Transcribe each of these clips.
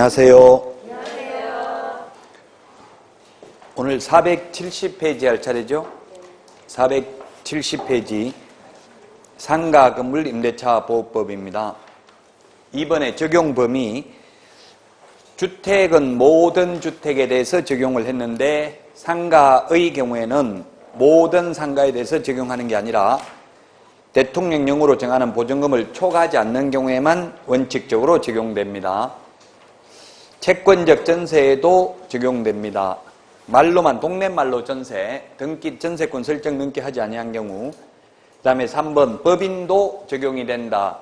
안녕하세요. 오늘 470페이지 할 차례죠. 470페이지 상가 건물 임대차 보호법입니다. 이번에 적용 범위 주택은 모든 주택에 대해서 적용을 했는데 상가의 경우에는 모든 상가에 대해서 적용하는 게 아니라 대통령령으로 정하는 보증금을 초과하지 않는 경우에만 원칙적으로 적용됩니다. 채권적 전세에도 적용됩니다. 말로만 동네말로 전세, 등기 전세권 설정 등기 하지 아니한 경우. 그 다음에 3번 법인도 적용이 된다.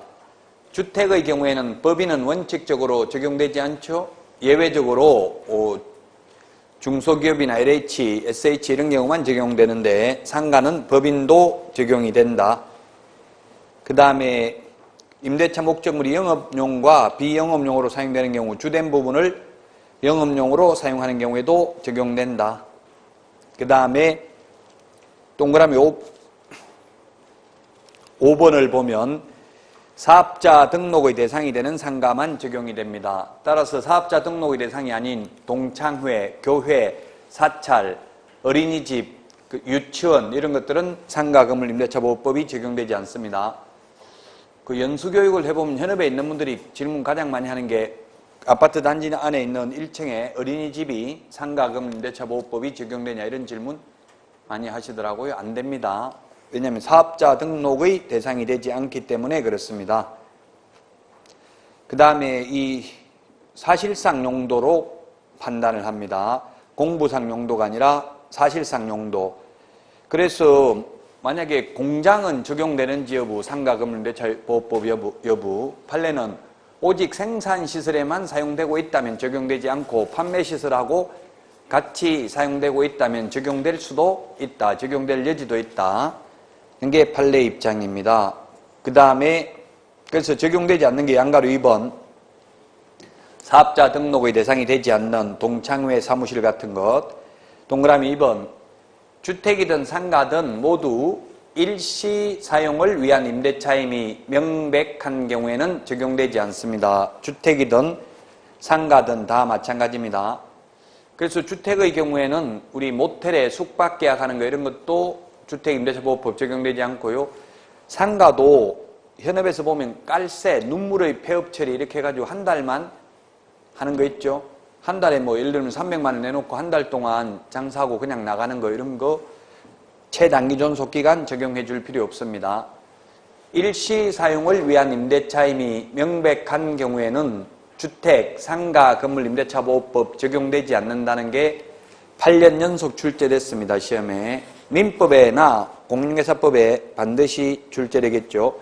주택의 경우에는 법인은 원칙적으로 적용되지 않죠. 예외적으로 중소기업이나 LH, SH 이런 경우만 적용되는데 상가는 법인도 적용이 된다. 그 다음에 임대차 목적물이 영업용과 비영업용으로 사용되는 경우 주된 부분을 영업용으로 사용하는 경우에도 적용된다. 그 다음에 동그라미 5번을 보면 사업자 등록의 대상이 되는 상가만 적용이 됩니다. 따라서 사업자 등록의 대상이 아닌 동창회, 교회, 사찰, 어린이집, 유치원 이런 것들은 상가건물 임대차 보호법이 적용되지 않습니다. 그 연수교육을 해보면 현업에 있는 분들이 질문 가장 많이 하는 게 아파트 단지 안에 있는 1층에 어린이집이 상가건물 임대차 보호법이 적용되냐 이런 질문 많이 하시더라고요. 안 됩니다. 왜냐하면 사업자 등록의 대상이 되지 않기 때문에 그렇습니다. 그 다음에 이 사실상 용도로 판단을 합니다. 공부상 용도가 아니라 사실상 용도. 그래서 만약에 공장은 적용되는지 여부, 상가건물 임대차 보호법 여부, 판례는 오직 생산시설에만 사용되고 있다면 적용되지 않고 판매시설하고 같이 사용되고 있다면 적용될 수도 있다. 적용될 여지도 있다. 이게 판례 입장입니다. 그 다음에 그래서 적용되지 않는 게 양가로 2번 사업자 등록의 대상이 되지 않는 동창회 사무실 같은 것. 동그라미 2번 주택이든 상가든 모두 일시 사용을 위한 임대차임이 명백한 경우에는 적용되지 않습니다. 주택이든 상가든 다 마찬가지입니다. 그래서 주택의 경우에는 우리 모텔에 숙박 계약하는 거 이런 것도 주택임대차보호법 적용되지 않고요. 상가도 현업에서 보면 깔세, 눈물의 폐업 처리 이렇게 해가지고 한 달만 하는 거 있죠. 한 달에 뭐 예를 들면 300만 원 내놓고 한 달 동안 장사하고 그냥 나가는 거 이런 거 최단기 존속기간 적용해 줄 필요 없습니다. 일시 사용을 위한 임대차임이 명백한 경우에는 주택, 상가, 건물 임대차 보호법 적용되지 않는다는 게 8년 연속 출제됐습니다. 시험에. 민법에나 공인중개사법에 반드시 출제되겠죠.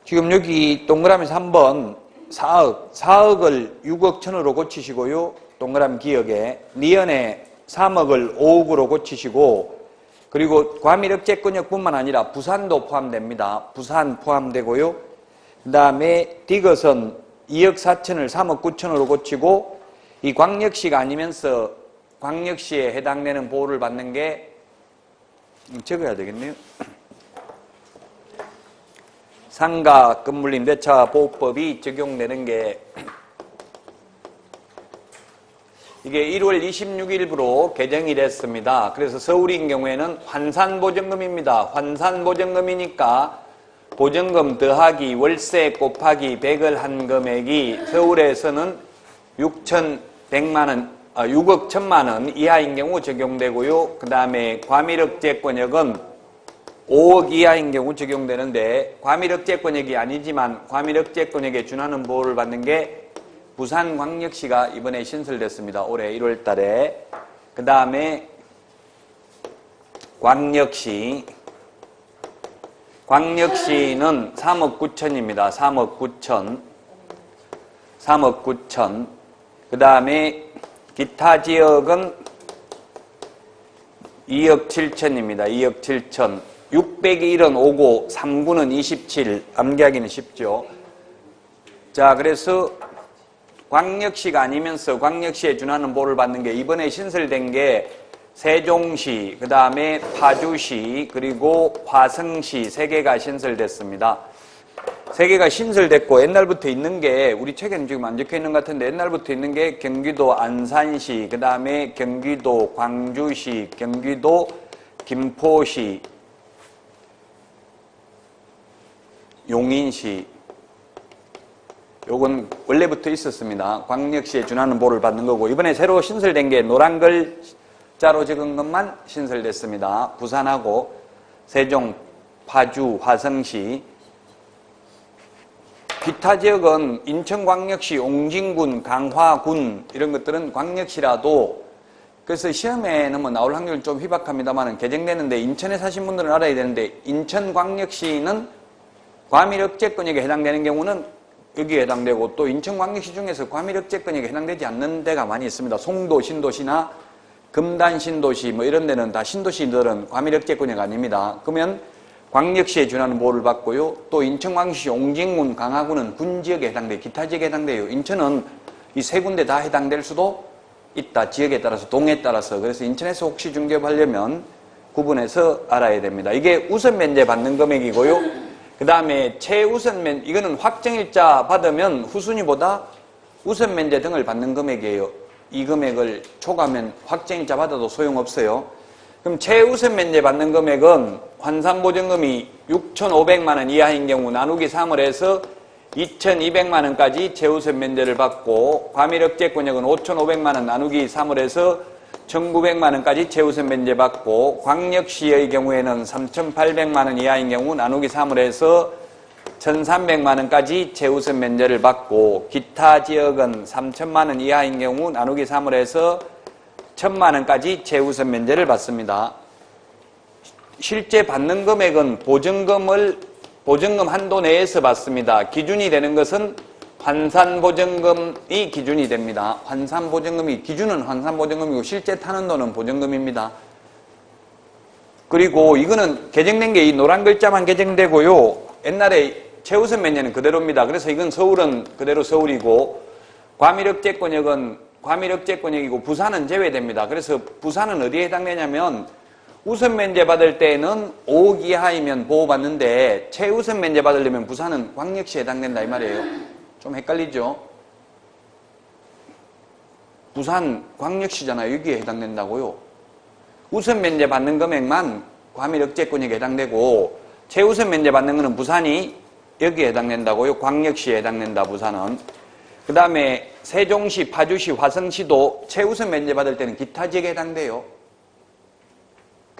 지금 여기 동그라미 3번 4억을 6억 천으로 고치시고요. 동그라미 기억에 니은에 3억을 5억으로 고치시고 그리고 과밀억제권역뿐만 아니라 부산도 포함됩니다. 부산 포함되고요. 그 다음에 디귿은 2억 4천을 3억 9천으로 고치고 이 광역시가 아니면서 광역시에 해당되는 보호를 받는 게 적어야 되겠네요. 상가 건물 임대차 보호법이 적용되는 게 이게 1월 26일부로 개정이 됐습니다. 그래서 서울인 경우에는 환산보증금입니다. 환산보증금이니까 보증금 더하기 월세 곱하기 100을 한 금액이 서울에서는 6억 1천만 원 이하인 경우 적용되고요. 그 다음에 과밀억제권역은 5억 이하인 경우 적용되는데 과밀억제권역이 아니지만 과밀억제권역에 준하는 보호를 받는 게 부산광역시가 이번에 신설됐습니다. 올해 1월 달에. 그 다음에 광역시는 3억 9천입니다. 3억 9천. 그 다음에 기타 지역은 2억 7천입니다. 2억 7천. 601은 5고 3구는 27. 암기하기는 쉽죠. 자, 그래서 광역시가 아니면서 광역시에 준하는 보호를 받는 게 이번에 신설된 게 세종시, 그 다음에 파주시, 그리고 화성시 3개가 신설됐습니다. 세 개가 신설됐고 옛날부터 있는 게 우리 책에는 지금 안 적혀 있는 것 같은데 옛날부터 있는 게 경기도 안산시, 그 다음에 경기도 광주시, 경기도 김포시, 용인시. 요건 원래부터 있었습니다. 광역시에 준하는 보를 받는 거고 이번에 새로 신설된 게 노란 글자로 적은 것만 신설됐습니다. 부산하고 세종, 파주, 화성시. 기타 지역은 인천광역시, 옹진군, 강화군 이런 것들은 광역시라도 그래서 시험에는 뭐 나올 확률은 좀 희박합니다만 개정되는데 인천에 사신 분들은 알아야 되는데 인천광역시는 과밀억제권역에 해당되는 경우는 여기에 해당되고 또 인천광역시 중에서 과밀억제권역에 해당되지 않는 데가 많이 있습니다. 송도 신도시나 금단 신도시 뭐 이런 데는 다 신도시들은 과밀억제권역 아닙니다. 그러면 광역시에 준하는 보호를 받고요. 또 인천광역시 옹진군, 강화군은 군지역에 해당돼요. 기타 지역에 해당돼요. 인천은 이 세 군데 다 해당될 수도 있다. 지역에 따라서, 동에 따라서. 그래서 인천에서 혹시 중개하려면 구분해서 알아야 됩니다. 이게 우선 면제 받는 금액이고요. 그 다음에 최우선 면제, 이거는 확정일자 받으면 후순위보다 우선 면제 등을 받는 금액이에요. 이 금액을 초과하면 확정일자 받아도 소용없어요. 그럼 최우선 면제 받는 금액은 환산보증금이 6,500만 원 이하인 경우 나누기 3을 해서 2,200만 원까지 최우선 면제를 받고 과밀억제권역은 5,500만 원 나누기 3을 해서 1,900만 원까지 최우선 면제 받고 광역시의 경우에는 3,800만 원 이하인 경우 나누기 3을 해서 1,300만 원까지 최우선 면제를 받고 기타 지역은 3,000만 원 이하인 경우 나누기 3을 해서 1,000만 원까지 최우선 면제를 받습니다. 실제 받는 금액은 보증금 한도 내에서 받습니다. 기준이 되는 것은 환산보증금이 기준이 됩니다. 기준은 환산보증금이고 실제 타는 돈은 보증금입니다. 그리고 이거는 개정된 게 이 노란 글자만 개정되고요. 옛날에 최우선 면제는 그대로입니다. 그래서 이건 서울은 그대로 서울이고 과밀억제권역은 과밀억제권역이고 부산은 제외됩니다. 그래서 부산은 어디에 해당되냐면 우선 면제 받을 때는 5억 이하이면 보호받는데 최우선 면제 받으려면 부산은 광역시에 해당된다 이 말이에요. 좀 헷갈리죠? 부산 광역시잖아요. 여기에 해당된다고요. 우선 면제 받는 금액만 과밀억제권역에 해당되고 최우선 면제 받는 거는 부산이 여기에 해당된다고요. 광역시에 해당된다 부산은. 그 다음에 세종시, 파주시, 화성시도 최우선 면제 받을 때는 기타 지역에 해당돼요.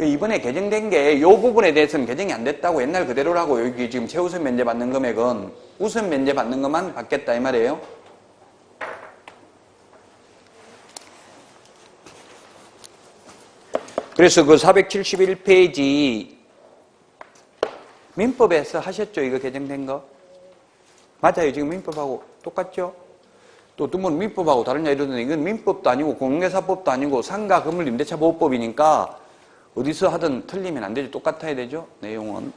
이번에 개정된 게 이 부분에 대해서는 개정이 안 됐다고 옛날 그대로라고 여기 지금 최우선 면제 받는 금액은 우선 면제 받는 것만 받겠다 이 말이에요. 그래서 그 471페이지 민법에서 하셨죠? 이거 개정된 거? 맞아요. 지금 민법하고 똑같죠? 또 어떤 분은 민법하고 다르냐 이러는데 이건 민법도 아니고 공개사법도 아니고 상가 건물 임대차 보호법이니까 어디서 하든 틀리면 안 되죠. 똑같아야 되죠. 내용은.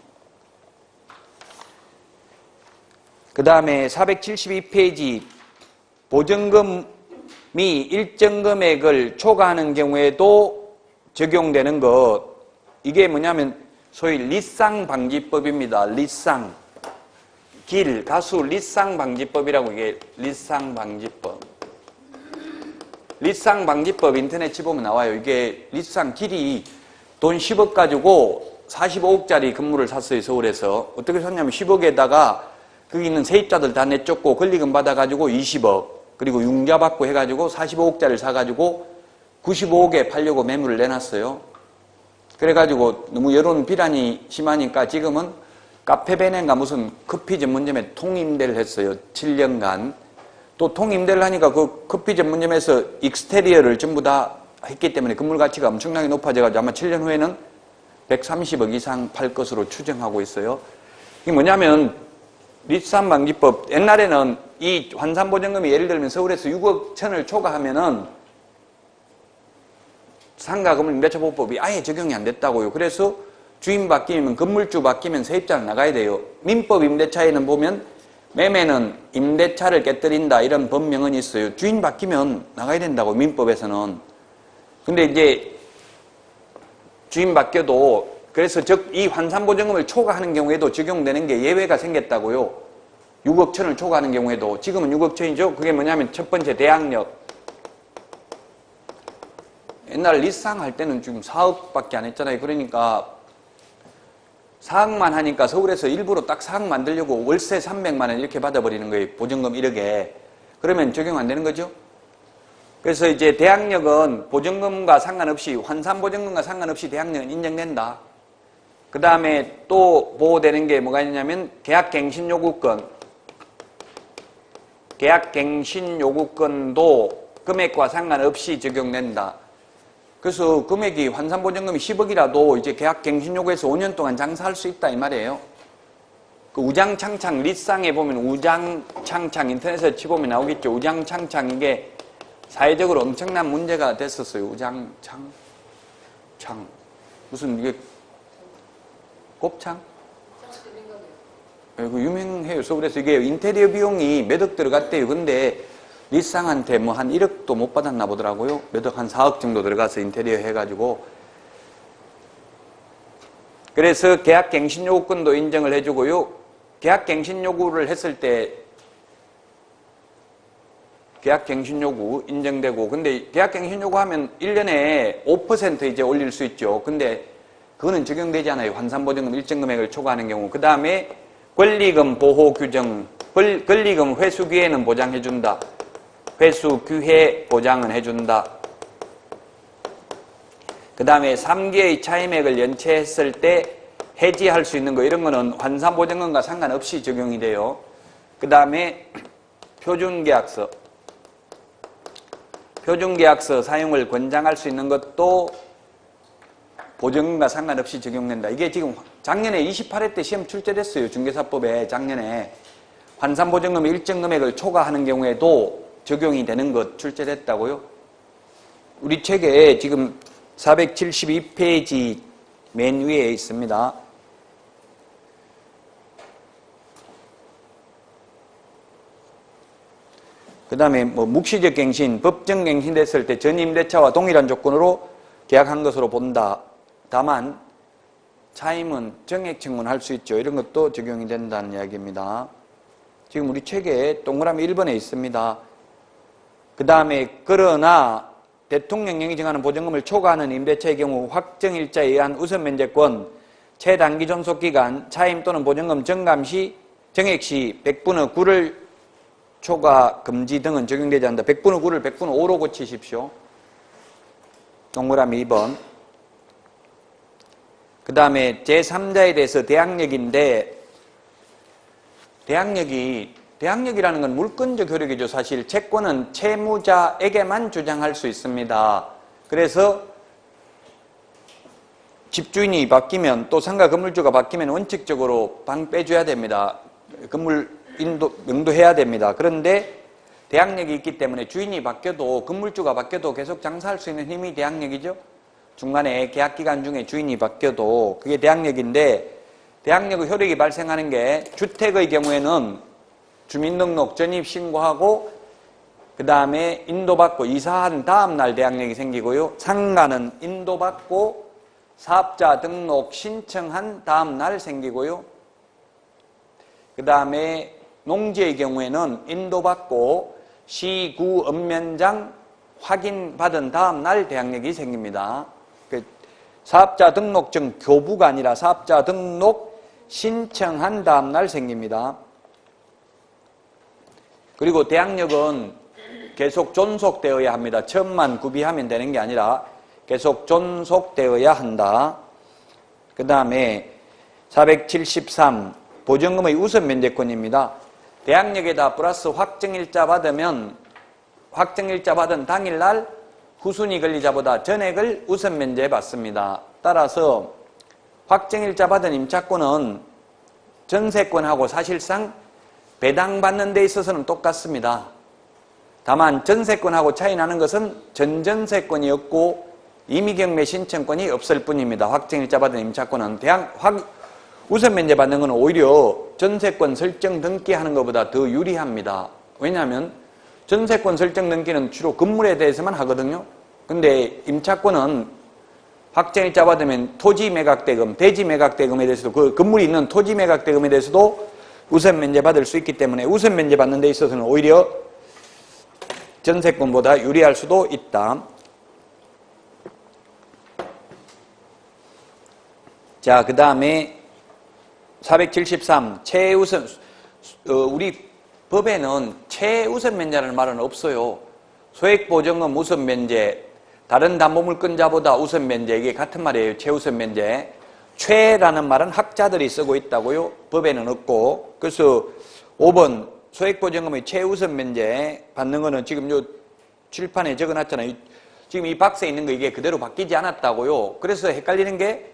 그 다음에 472페이지 보증금이 일정 금액을 초과하는 경우에도 적용되는 것 이게 뭐냐면 소위 리쌍방지법입니다. 리쌍 가수 리쌍방지법이라고 이게 리쌍방지법. 리쌍방지법 인터넷 치보면 나와요. 이게 리쌍 길이 돈 10억 가지고 45억짜리 건물을 샀어요. 서울에서. 어떻게 샀냐면 10억에다가 거기 있는 세입자들 다 내쫓고 권리금 받아가지고 20억 그리고 융자 받고 해가지고 45억짜리를 사가지고 95억에 팔려고 매물을 내놨어요. 그래가지고 너무 여론 비난이 심하니까 지금은 카페베네인가 무슨 커피 전문점에 통임대를 했어요. 7년간. 또 통임대를 하니까 그 커피 전문점에서 익스테리어를 전부 다 했기 때문에 건물 가치가 엄청나게 높아져가지고 아마 7년 후에는 130억 이상 팔 것으로 추정하고 있어요. 이게 뭐냐면 리쌍방지법 옛날에는 이 환산보증금이 예를 들면 서울에서 6억 천을 초과하면은 상가건물 임대차보호법이 아예 적용이 안 됐다고요. 그래서 주인 바뀌면 건물주 바뀌면 세입자는 나가야 돼요. 민법 임대차에는 보면 매매는 임대차를 깨뜨린다 이런 법명은 있어요. 주인 바뀌면 나가야 된다고 민법에서는. 근데 이제 주인 바뀌어도 그래서 이 환산보증금을 초과하는 경우에도 적용되는 게 예외가 생겼다고요. 6억 천을 초과하는 경우에도 지금은 6억 천이죠. 그게 뭐냐면 첫 번째 대항력. 옛날 리쌍 할 때는 지금 4억밖에 안 했잖아요. 그러니까 4억만 하니까 서울에서 일부러 딱 4억 만들려고 월세 300만 원 이렇게 받아버리는 거예요. 보증금 1억에. 그러면 적용 안 되는 거죠. 그래서 이제 대항력은 보증금과 상관없이, 환산보증금과 상관없이 대항력은 인정된다. 그 다음에 또 보호되는 게 뭐가 있냐면 계약갱신요구권. 계약갱신요구권도 금액과 상관없이 적용된다. 그래서 금액이 환산보증금이 10억이라도 이제 계약갱신요구에서 5년 동안 장사할 수 있다 이 말이에요. 그 우장창창 리쌍에 보면 우장창창 인터넷에 치보면 나오겠죠. 우장창창 이게 사회적으로 엄청난 문제가 됐었어요. 우장창창 무슨 이게 곱창? 그 유명해요. 서울에서 이게 인테리어 비용이 몇 억 들어갔대요. 근데 리쌍한테 뭐 한 1억도 못 받았나 보더라고요. 몇 억, 한 4억 정도 들어가서 인테리어 해가지고. 그래서 계약갱신요구권도 인정을 해주고요. 계약갱신요구를 했을 때 계약갱신요구 인정되고, 근데 계약갱신요구 하면 1년에 5% 이제 올릴 수 있죠. 근데 그거는 적용되지 않아요. 환산보증금 일정 금액을 초과하는 경우. 그 다음에 권리금 보호 규정, 권리금 회수 기회는 보장해준다. 회수 기회 보장은 해준다. 그 다음에 3개의 차임액을 연체했을 때 해지할 수 있는 거, 이런 거는 환산보증금과 상관없이 적용이 돼요. 그 다음에 표준계약서. 표준계약서 사용을 권장할 수 있는 것도 보증금과 상관없이 적용된다. 이게 지금 작년에 28회 때 시험 출제됐어요. 중개사법에 작년에. 환산보증금 일정 금액을 초과하는 경우에도 적용이 되는 것 출제됐다고요. 우리 책에 지금 472페이지 맨 위에 있습니다. 그 다음에 뭐 묵시적 갱신, 법정 갱신됐을 때 전임대차와 동일한 조건으로 계약한 것으로 본다. 다만 차임은 정액 청구할 수 있죠. 이런 것도 적용이 된다는 이야기입니다. 지금 우리 책에 동그라미 1번에 있습니다. 그 다음에 그러나 대통령령이 정하는 보증금을 초과하는 임대차의 경우 확정일자에 의한 우선면제권, 최단기 존속기간, 차임 또는 보증금 정감 시, 정액 시 100분의 9를 초과 금지 등은 적용되지 않는다. 100분의 9를 100분의 5로 고치십시오. 동그라미 2번. 그 다음에 제3자에 대해서 대항력인데, 대항력이라는 건 물권적 효력이죠. 사실 채권은 채무자에게만 주장할 수 있습니다. 그래서 집주인이 바뀌면, 또 상가 건물주가 바뀌면 원칙적으로 방 빼줘야 됩니다. 건물 명도해야 됩니다. 그런데 대항력이 있기 때문에 주인이 바뀌어도, 건물주가 바뀌어도 계속 장사할 수 있는 힘이 대항력이죠. 중간에 계약기간 중에 주인이 바뀌어도 그게 대항력인데, 대항력의 효력이 발생하는 게 주택의 경우에는 주민등록 전입신고하고 그 다음에 인도받고 이사한 다음 날 대항력이 생기고요. 상가는 인도받고 사업자 등록 신청한 다음 날 생기고요. 그 다음에 농지의 경우에는 인도받고 시, 구, 읍면장 확인받은 다음 날 대항력이 생깁니다. 사업자 등록증 교부가 아니라 사업자 등록 신청한 다음 날 생깁니다. 그리고 대항력은 계속 존속되어야 합니다. 처음만 구비하면 되는 게 아니라 계속 존속되어야 한다. 그 다음에 473 보증금의 우선 면제권입니다. 대항력에다 플러스 확정일자 받으면 확정일자 받은 당일날 후순위 권리자보다 전액을 우선 면제 받습니다. 따라서 확정일자 받은 임차권은 전세권하고 사실상 배당받는 데 있어서는 똑같습니다. 다만 전세권하고 차이 나는 것은 전전세권이 없고 임의경매 신청권이 없을 뿐입니다. 확정일자 받은 임차권은 우선 면제 받는 것은 오히려 전세권 설정 등기하는 것보다 더 유리합니다. 왜냐하면 전세권 설정 등기는 주로 건물에 대해서만 하거든요. 근데 임차권은 확정일자 받으면 토지 매각대금, 대지 매각대금에 대해서도, 그 건물이 있는 토지 매각대금에 대해서도 우선 면제 받을 수 있기 때문에 우선 면제 받는 데 있어서는 오히려 전세권보다 유리할 수도 있다. 자, 그 다음에 473 최우선, 우리 법에는 최우선 면제라는 말은 없어요. 소액보증금 우선 면제, 다른 담보물권자보다 우선 면제, 이게 같은 말이에요. 최우선 면제. 최라는 말은 학자들이 쓰고 있다고요. 법에는 없고. 그래서 5번 소액보증금의 최우선 면제 받는 거는 지금 요 칠판에 적어놨잖아요. 지금 이 박스에 있는 거 이게 그대로 바뀌지 않았다고요. 그래서 헷갈리는 게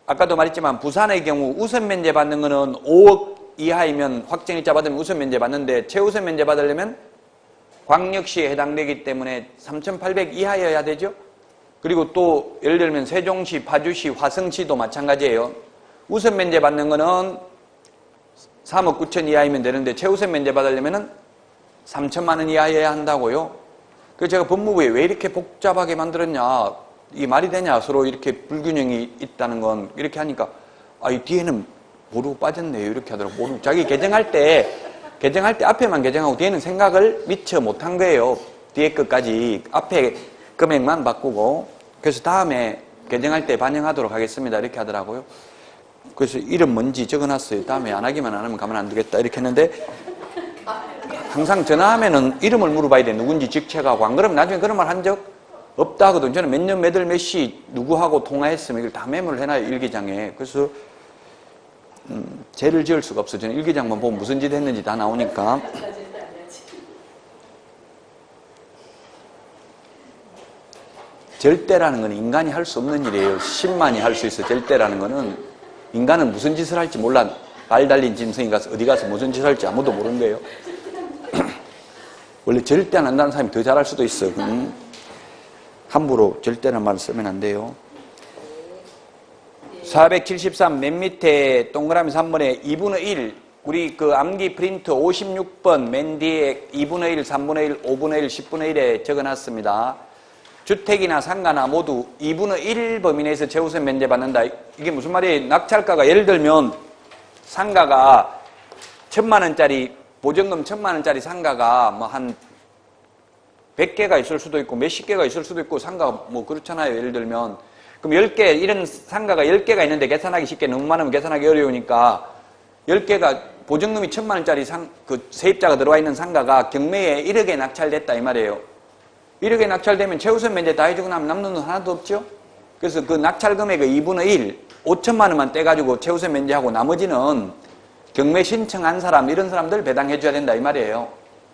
아까도 말했지만 부산의 경우 우선 면제 받는 거는 5억 이하이면 확정일자 받으면 우선 면제 받는데 최우선 면제 받으려면 광역시에 해당되기 때문에 3,800 이하여야 되죠. 그리고 또 예를 들면 세종시, 파주시, 화성시도 마찬가지예요. 우선 면제 받는 거는 3억 9천 이하이면 되는데 최우선 면제 받으려면 3천만 원 이하여야 한다고요. 그래서 제가 법무부에 왜 이렇게 복잡하게 만들었냐, 이게 말이 되냐, 서로 이렇게 불균형이 있다는 건 이렇게 하니까 이 뒤에는 모르고 빠졌네요, 이렇게 하더라고. 모르고 자기 개정할 때 앞에만 개정하고 뒤에는 생각을 미처 못한 거예요. 뒤에 끝까지 앞에 금액만 바꾸고. 그래서 다음에 개정할 때 반영하도록 하겠습니다, 이렇게 하더라고요. 그래서 이름 뭔지 적어놨어요. 다음에 안 하기만 안 하면 가면 안 되겠다 이렇게 했는데, 항상 전화하면은 이름을 물어봐야 돼. 누군지 직책하고. 안 그러면 나중에 그런 말 한 적 없다 하거든. 저는 몇 년, 몇 월, 몇 시 누구하고 통화했으면 이걸 다 메모를 해놔요, 일기장에. 그래서 죄를 지을 수가 없어. 저는 일기장만 보면 무슨 짓 했는지 다 나오니까. 절대라는 건 인간이 할 수 없는 일이에요. 신만이 할 수 있어. 절대라는 거는 인간은 무슨 짓을 할지 몰라. 발 달린 짐승이 가서 어디 가서 무슨 짓을 할지 아무도 모르는 거예요. 원래 절대 안 한다는 사람이 더 잘할 수도 있어. 함부로 절대라는 말을 쓰면 안 돼요. 473 맨 밑에 동그라미 3번에 2분의 1, 우리 그 암기 프린트 56번 맨 뒤에 2분의 1, 3분의 1, 5분의 1, 10분의 1에 적어놨습니다. 주택이나 상가나 모두 2분의 1 범위 내에서 최우선 면제 받는다. 이게 무슨 말이에요? 낙찰가가 예를 들면 상가가 1,000만 원짜리, 보증금 1,000만 원짜리 상가가 뭐 한 100개가 있을 수도 있고 몇십 개가 있을 수도 있고 상가가 뭐 그렇잖아요. 예를 들면. 그럼 10개, 이런 상가가 10개가 있는데 계산하기 쉽게 너무 많으면 계산하기 어려우니까 10개가 보증금이 1,000만 원짜리 그 세입자가 들어와 있는 상가가 경매에 1억에 낙찰됐다 이 말이에요. 1억에 낙찰되면 최우선 면제 다 해주고 나면 남는 돈 하나도 없죠? 그래서 그 낙찰 금액의 2분의 1, 5천만 원만 떼가지고 최우선 면제하고 나머지는 경매 신청한 사람, 이런 사람들 배당해줘야 된다 이 말이에요.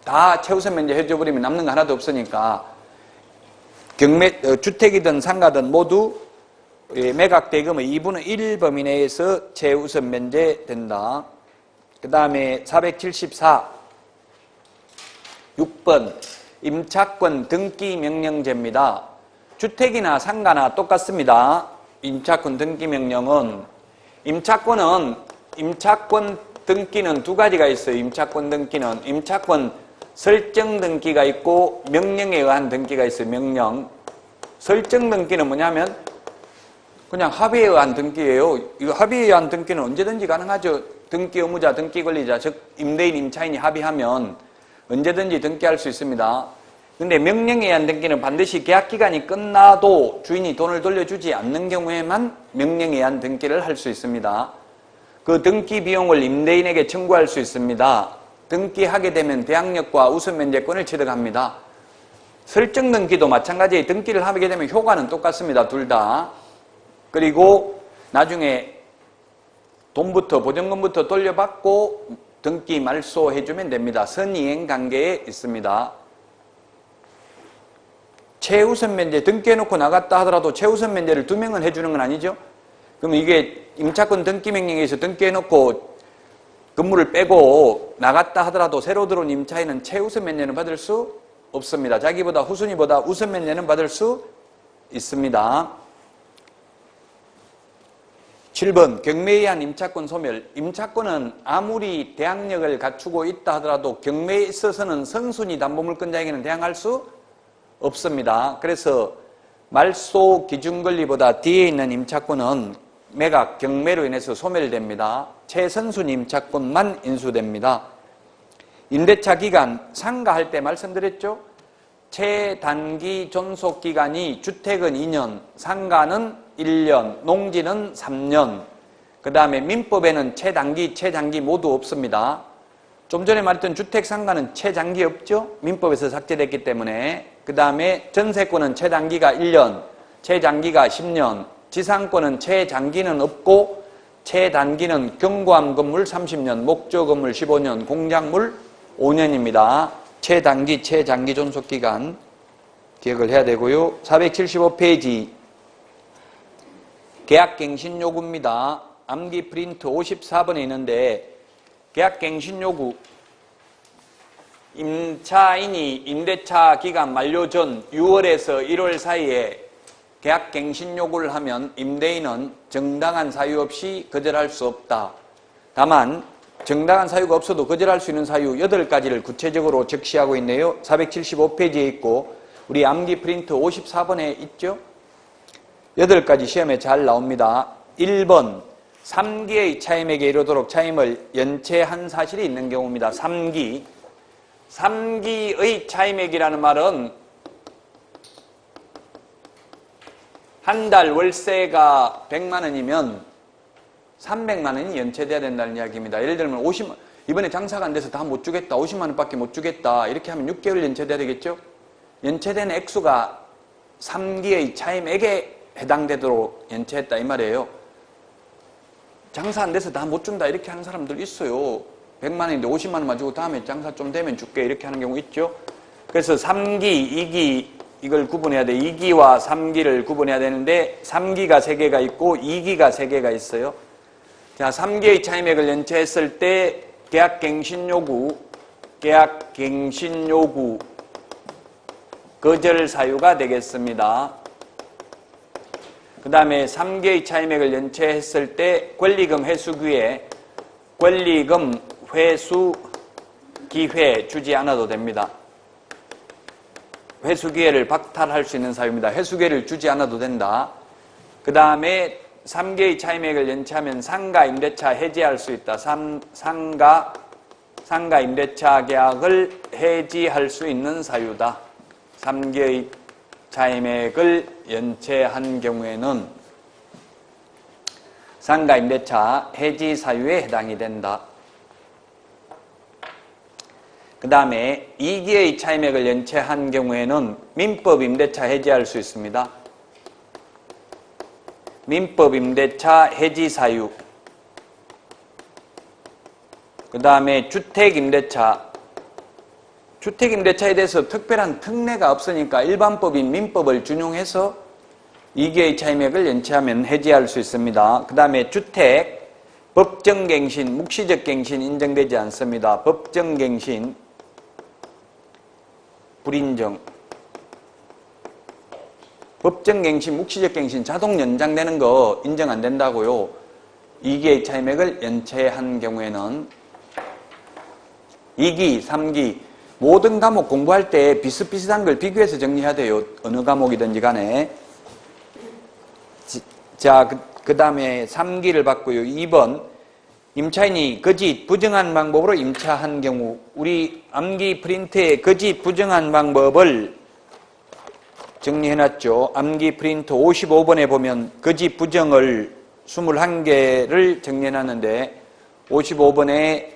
다 최우선 면제 해줘버리면 남는 거 하나도 없으니까 주택이든 상가든 모두 매각 대금의 2분의 1 범위 내에서 최우선 면제된다. 그 다음에 474 6번 임차권 등기 명령제입니다. 주택이나 상가나 똑같습니다. 임차권 등기 명령은 임차권 등기는 두 가지가 있어요. 임차권 등기는 임차권 설정 등기가 있고 명령에 의한 등기가 있어요. 명령. 설정 등기는 뭐냐면 그냥 합의에 의한 등기예요. 이거 합의에 의한 등기는 언제든지 가능하죠. 등기 의무자, 등기 권리자, 즉 임대인, 임차인이 합의하면 언제든지 등기할 수 있습니다. 근데 명령에 의한 등기는 반드시 계약 기간이 끝나도 주인이 돈을 돌려주지 않는 경우에만 명령에 의한 등기를 할 수 있습니다. 그 등기 비용을 임대인에게 청구할 수 있습니다. 등기하게 되면 대항력과 우선 면제권을 취득합니다. 설정 등기도 마찬가지에 등기를 하게 되면 효과는 똑같습니다. 둘 다. 그리고 나중에 돈부터 보증금부터 돌려받고 등기 말소해주면 됩니다. 선이행 관계에 있습니다. 최우선 면제 등기해놓고 나갔다 하더라도 최우선 면제를 2명은 해주는 건 아니죠? 그럼 이게 임차권 등기 명령에서 등기해놓고 건물을 빼고 나갔다 하더라도 새로 들어온 임차인은 최우선 면제는 받을 수 없습니다. 자기보다 후순위보다 우선 면제는 받을 수 있습니다. 7번 경매에 의한 임차권 소멸. 임차권은 아무리 대항력을 갖추고 있다 하더라도 경매에 있어서는 선순위 담보물권자에게는 대항할 수 없습니다. 그래서 말소 기준 권리보다 뒤에 있는 임차권은 매각, 경매로 인해서 소멸됩니다. 최선순 임차권만 인수됩니다. 임대차 기간 상가할 때 말씀드렸죠. 최단기 존속기간이 주택은 2년, 상가는 1년, 농지는 3년. 그 다음에 민법에는 최단기, 최장기 모두 없습니다. 좀 전에 말했던 주택 상가는 최장기 없죠. 민법에서 삭제됐기 때문에. 그 다음에 전세권은 최단기가 1년, 최장기가 10년, 지상권은 최장기는 없고 최단기는 경과암 건물 30년, 목조 건물 15년, 공작물 5년입니다. 최단기, 최장기 존속기간 기억을 해야 되고요. 475페이지 계약갱신요구입니다. 암기 프린트 54번에 있는데 계약갱신요구 임차인이 임대차 기간 만료 전 6월에서 1월 사이에 계약갱신요구를 하면 임대인은 정당한 사유 없이 거절할 수 없다. 다만 정당한 사유가 없어도 거절할 수 있는 사유 8가지를 구체적으로 적시하고 있네요. 475페이지에 있고 우리 암기 프린트 54번에 있죠. 8가지 시험에 잘 나옵니다. 1번 3기의 차임액에 이르도록 차임을 연체한 사실이 있는 경우입니다. 3기의 차임액이라는 말은 한 달 월세가 100만 원이면 300만 원이 연체돼야 된다는 이야기입니다. 예를 들면 이번에 장사가 안 돼서 다 못 주겠다. 50만 원밖에 못 주겠다. 이렇게 하면 6개월 연체돼야 되겠죠? 연체된 액수가 3기의 차임액에 해당되도록 연체했다 이 말이에요. 장사 안 돼서 다 못 준다 이렇게 하는 사람들 있어요. 100만 원인데 50만 원만 주고 다음에 장사 좀 되면 줄게 이렇게 하는 경우 있죠. 그래서 3기, 2기 이걸 구분해야 돼. 2기와 3기를 구분해야 되는데 3기가 3개가 있고 2기가 3개가 있어요. 자, 3기의 차임액을 연체했을 때 계약갱신요구 거절 사유가 되겠습니다. 그 다음에 3기의 차임액을 연체했을 때 권리금 회수기에 권리금 회수 기회 주지 않아도 됩니다. 회수기회를 박탈할 수 있는 사유입니다. 회수기회를 주지 않아도 된다. 그 다음에 3개의 차임액을 연체하면 상가 임대차 해지할 수 있다. 상가 임대차 계약을 해지할 수 있는 사유다. 3개의 차임액을 연체한 경우에는 상가 임대차 해지 사유에 해당이 된다. 그 다음에 2기의 차임액을 연체한 경우에는 민법 임대차 해지할 수 있습니다. 민법 임대차 해지 사유. 그 다음에 주택 임대차에 대해서 특별한 특례가 없으니까 일반법인 민법을 준용해서 2기의 차임액을 연체하면 해지할 수 있습니다. 그 다음에 주택, 법정갱신, 묵시적 갱신 인정되지 않습니다. 법정갱신, 불인정. 법정갱신, 묵시적갱신 자동 연장되는 거 인정 안 된다고요. 2기의 차임액을 연체한 경우에는 2기, 3기 모든 과목 공부할 때 비슷비슷한 걸 비교해서 정리해야 돼요. 어느 과목이든지 간에. 자, 그 다음에 3기를 봤고요. 2번 임차인이 거짓, 부정한 방법으로 임차한 경우 우리 암기 프린트에 거짓, 부정한 방법을 정리해놨죠. 암기 프린트 55번에 보면 거짓, 부정을 21개를 정리해놨는데 55번에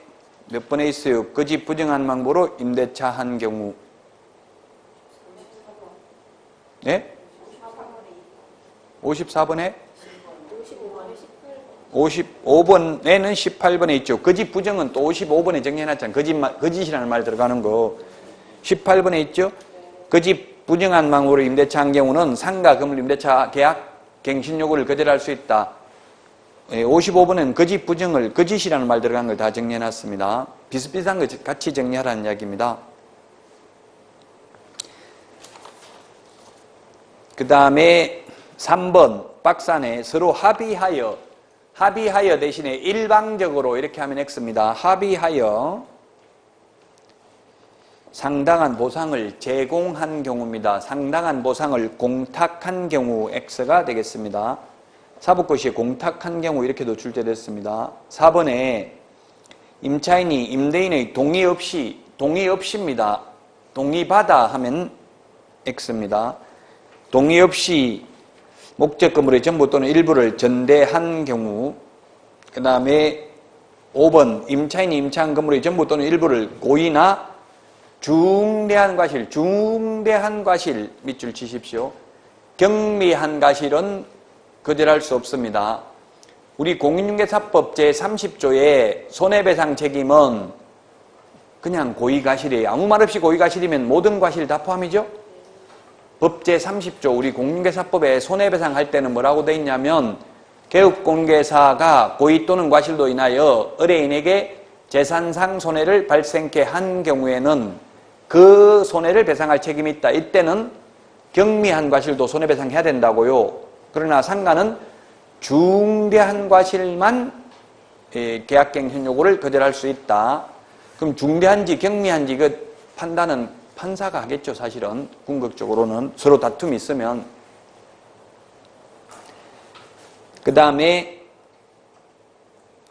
몇 번에 있어요? 거짓, 부정한 방법으로 임대차 한 경우. 네? 54번에? 55번에는 18번에 있죠. 거짓 부정은 또 55번에 정리해놨잖아요. 거짓이라는 말 들어가는 거. 18번에 있죠. 거짓 부정한 방법으로 임대차 한 경우는 상가 건물 임대차 계약 갱신 요구를 거절할 수 있다. 55번은 거짓 부정을 거짓이라는 말 들어간 걸 다 정리해놨습니다. 비슷비슷한 거 같이 정리하라는 이야기입니다. 그 다음에 3번 박스 안에 서로 합의하여 대신에 일방적으로 이렇게 하면 X입니다. 합의하여 상당한 보상을 제공한 경우입니다. 상당한 보상을 공탁한 경우 X가 되겠습니다. 사법고시에 공탁한 경우 이렇게도 출제됐습니다. 4번에 임차인이 임대인의 동의 없이입니다. 동의받아 하면 X입니다. 동의 없이 목적 건물의 전부 또는 일부를 전대한 경우, 그 다음에 5번 임차인이 임차한 건물의 전부 또는 일부를 고의나 중대한 과실 밑줄 치십시오. 경미한 과실은 거절할 수 없습니다. 우리 공인중개사법 제30조의 손해배상 책임은 그냥 고의과실이에요. 아무 말 없이 고의과실이면 모든 과실 다 포함이죠? 법 제30조 우리 공인중개사법에 손해배상 할 때는 뭐라고 돼 있냐면 개업공개사가 고의 또는 과실로 인하여 의뢰인에게 재산상 손해를 발생케 한 경우에는 그 손해를 배상할 책임이 있다. 이때는 경미한 과실도 손해배상해야 된다고요. 그러나 상가는 중대한 과실만 계약갱신 요구를 거절할 수 있다. 그럼 중대한지 경미한지 그 판단은 판사가 하겠죠. 사실은 궁극적으로는 서로 다툼이 있으면. 그 다음에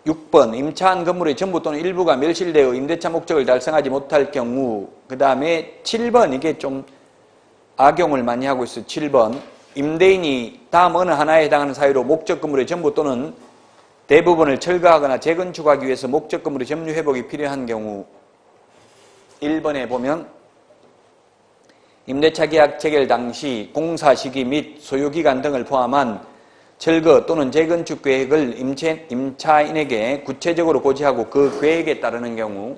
6번 임차한 건물의 전부 또는 일부가 멸실되어 임대차 목적을 달성하지 못할 경우. 그 다음에 7번 이게 좀 악용을 많이 하고 있어요. 7번 임대인이 다음 어느 하나에 해당하는 사유로 목적 건물의 전부 또는 대부분을 철거하거나 재건축하기 위해서 목적 건물의 점유 회복이 필요한 경우. 1번에 보면 임대차 계약 체결 당시 공사 시기 및 소요기간 등을 포함한 철거 또는 재건축 계획을 임차인에게 구체적으로 고지하고 그 계획에 따르는 경우.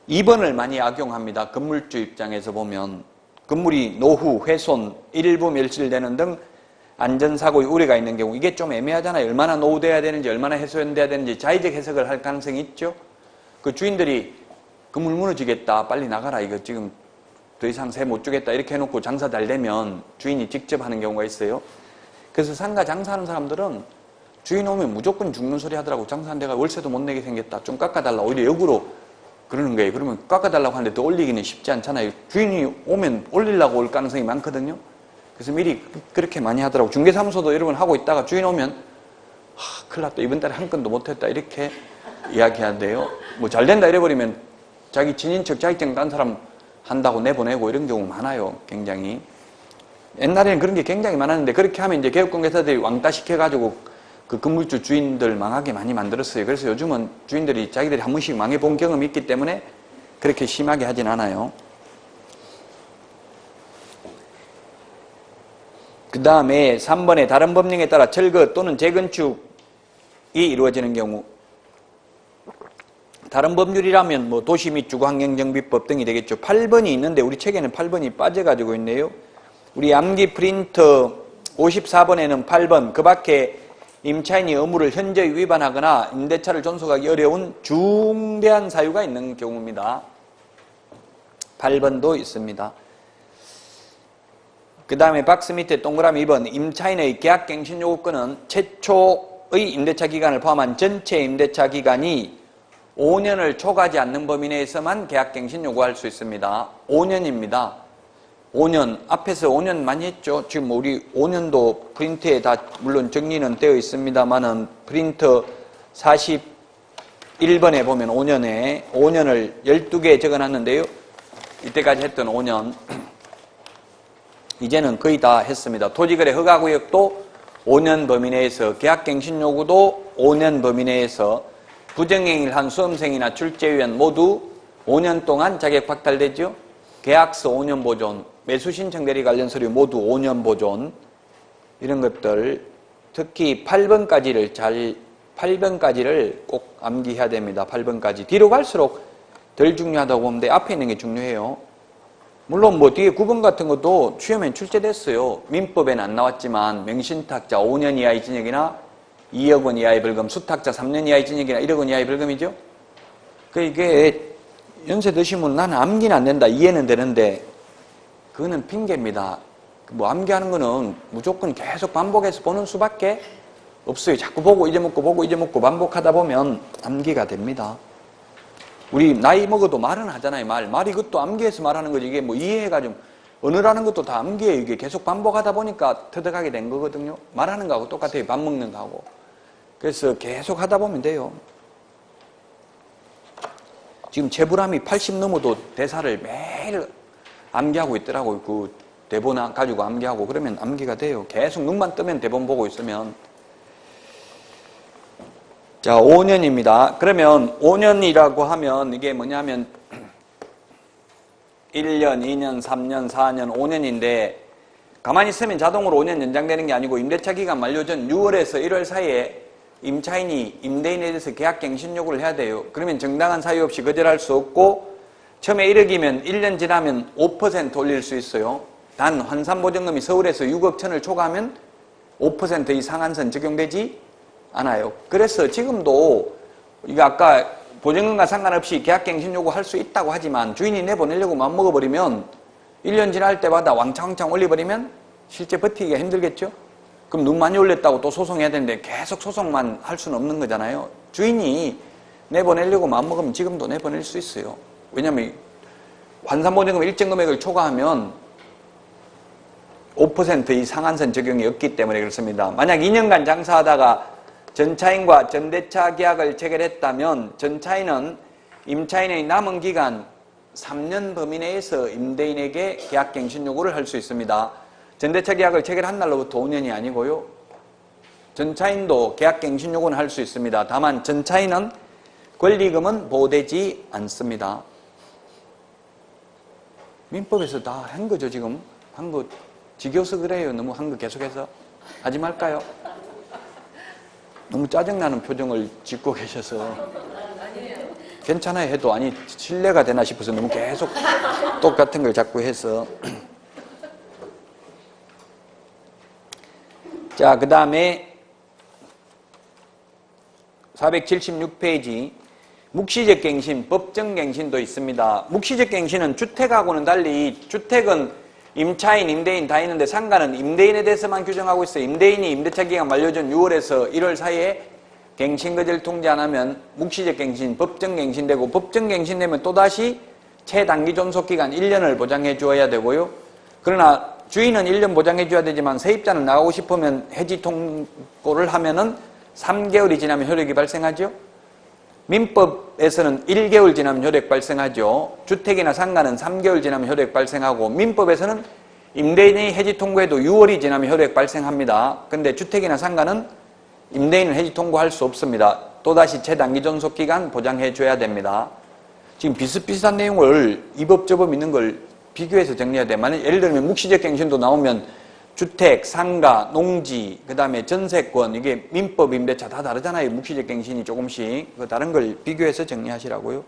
2번을 많이 악용합니다. 건물주 입장에서 보면 건물이 노후, 훼손, 일부 멸실되는 등 안전사고의 우려가 있는 경우. 이게 좀 애매하잖아요. 얼마나 노후돼야 되는지 얼마나 훼손돼야 되는지 자의적 해석을 할 가능성이 있죠. 그 주인들이 건물 무너지겠다 빨리 나가라 이거 지금 더 이상 세 못 주겠다 이렇게 해놓고 장사 잘 되면 주인이 직접 하는 경우가 있어요. 그래서 상가 장사하는 사람들은 주인 오면 무조건 죽는 소리 하더라고. 장사한 데가 월세도 못 내게 생겼다. 좀 깎아달라. 오히려 역으로 그러는 거예요. 그러면 깎아달라고 하는데 더 올리기는 쉽지 않잖아요. 주인이 오면 올리려고 올 가능성이 많거든요. 그래서 미리 그렇게 많이 하더라고. 중개사무소도 여러 번 하고 있다가 주인 오면 큰일 났다. 이번 달에 한 건도 못했다. 이렇게 이야기한대요. 뭐 잘 된다 이래버리면 자기 친인척 자격증 딴 사람 한다고 내보내고 이런 경우 많아요. 굉장히. 옛날에는 그런 게 굉장히 많았는데 그렇게 하면 이제 개업공개사들이 왕따 시켜가지고 그 건물주 주인들 망하게 많이 만들었어요. 그래서 요즘은 주인들이 자기들이 한 번씩 망해본 경험이 있기 때문에 그렇게 심하게 하진 않아요. 그 다음에 3번에 다른 법령에 따라 철거 또는 재건축이 이루어지는 경우. 다른 법률이라면 뭐 도시 및 주거환경정비법 등이 되겠죠. 8번이 있는데 우리 책에는 8번이 빠져가지고 있네요. 우리 암기 프린터 54번에는 8번 그 밖에 임차인이 의무를 현저히 위반하거나 임대차를 존속하기 어려운 중대한 사유가 있는 경우입니다. 8번도 있습니다. 그 다음에 박스 밑에 동그라미 2번 임차인의 계약갱신 요구권은 최초의 임대차 기간을 포함한 전체 임대차 기간이 5년을 초과하지 않는 범위 내에서만 계약갱신 요구할 수 있습니다. 5년입니다. 5년, 앞에서 5년 많이 했죠. 지금 우리 5년도 프린트에 다 물론 정리는 되어 있습니다만은 프린터 41번에 보면 5년을 12개 적어놨는데요. 이때까지 했던 5년. 이제는 거의 다 했습니다. 토지거래 허가구역도 5년 범위 내에서, 계약갱신 요구도 5년 범위 내에서, 부정행위를 한 수험생이나 출제위원 모두 5년 동안 자격 박탈되죠. 계약서 5년 보존, 매수신청 대리 관련 서류 모두 5년 보존, 이런 것들 특히 8번까지를 꼭 암기해야 됩니다. 8번까지. 뒤로 갈수록 덜 중요하다고 보는데 앞에 있는 게 중요해요. 물론 뭐 뒤에 9번 같은 것도 시험에 출제됐어요. 민법에는 안 나왔지만 명신탁자 5년 이하의 징역이나 2억 원 이하의 벌금, 수탁자 3년 이하의 징역이나 1억 원 이하의 벌금이죠. 이게 연세 드시면 나는 암기는 안 된다. 이해는 되는데 그거는 핑계입니다. 뭐 암기하는 거는 무조건 계속 반복해서 보는 수밖에 없어요. 자꾸 보고 잊어먹고 반복하다 보면 암기가 됩니다. 우리 나이 먹어도 말은 하잖아요. 말 이것도 암기해서 말하는 거지. 이게 뭐 이해해가지고 언어라는 것도 다 암기예요. 이게 계속 반복하다 보니까 터득하게 된 거거든요. 말하는 거하고 똑같아요. 밥 먹는 거하고. 그래서 계속 하다 보면 돼요. 지금 최불암이 80 넘어도 대사를 매일 암기하고 있더라고요. 그 대본 가지고 암기하고 그러면 암기가 돼요. 계속 눈만 뜨면 대본 보고 있으면. 자, 5년입니다. 그러면 5년이라고 하면 이게 뭐냐면 1년, 2년, 3년, 4년, 5년인데 가만히 있으면 자동으로 5년 연장되는 게 아니고 임대차 기간 만료 전 6월에서 1월 사이에 임차인이 임대인에 대해서 계약갱신 요구를 해야 돼요. 그러면 정당한 사유 없이 거절할 수 없고 처음에 1억이면 1년 지나면 5% 올릴 수 있어요. 단 환산보증금이 서울에서 6억 천을 초과하면 5% 이상한선 적용되지 않아요. 그래서 지금도 이거 아까 보증금과 상관없이 계약갱신 요구할 수 있다고 하지만 주인이 내보내려고 마음먹어버리면 1년 지날 때마다 왕창왕창 올려버리면 실제 버티기가 힘들겠죠? 그럼 눈 많이 올렸다고 또 소송해야 되는데 계속 소송만 할 수는 없는 거잖아요. 주인이 내보내려고 마음먹으면 지금도 내보낼 수 있어요. 왜냐하면 환산보증금 일정 금액을 초과하면 5% 이상한선 적용이 없기 때문에 그렇습니다. 만약 2년간 장사하다가 전차인과 전대차 계약을 체결했다면 전차인은 임차인의 남은 기간 3년 범위 내에서 임대인에게 계약갱신 요구를 할 수 있습니다. 전대차 계약을 체결한 날로부터 5년이 아니고요. 전차인도 계약갱신 요구는 할 수 있습니다. 다만 전차인은 권리금은 보호되지 않습니다. 민법에서 다 한 거죠, 지금. 한 거 지겨워서 그래요. 너무 한 거 계속해서. 하지 말까요? 너무 짜증나는 표정을 짓고 계셔서. 괜찮아요 해도 아니 신뢰가 되나 싶어서 너무 계속 똑같은 걸 자꾸 해서. 자, 그 다음에 476페이지 묵시적 갱신, 법정 갱신도 있습니다. 묵시적 갱신은 주택하고는 달리 주택은 임차인, 임대인 다 있는데 상가는 임대인에 대해서만 규정하고 있어요. 임대인이 임대차 기간 만료 전 6월에서 1월 사이에 갱신거절 통지 안 하면 묵시적 갱신, 법정 갱신되고 법정 갱신되면 또다시 최단기 존속기간 1년을 보장해 주어야 되고요. 그러나 주인은 1년 보장해 줘야 되지만 세입자는 나가고 싶으면 해지 통고를 하면은 3개월이 지나면 효력이 발생하죠. 민법에서는 1개월 지나면 효력 발생하죠. 주택이나 상가는 3개월 지나면 효력 발생하고 민법에서는 임대인이 해지 통고해도 6월이 지나면 효력 발생합니다. 그런데 주택이나 상가는 임대인은 해지 통고할 수 없습니다. 또다시 최단기 존속기간 보장해 줘야 됩니다. 지금 비슷비슷한 내용을 이 법 저 법 있는 걸 비교해서 정리해야 돼요. 만약 예를 들면 묵시적 갱신도 나오면 주택, 상가, 농지, 그 다음에 전세권, 이게 민법, 임대차 다 다르잖아요. 묵시적 갱신이 조금씩. 그 다른 걸 비교해서 정리하시라고요.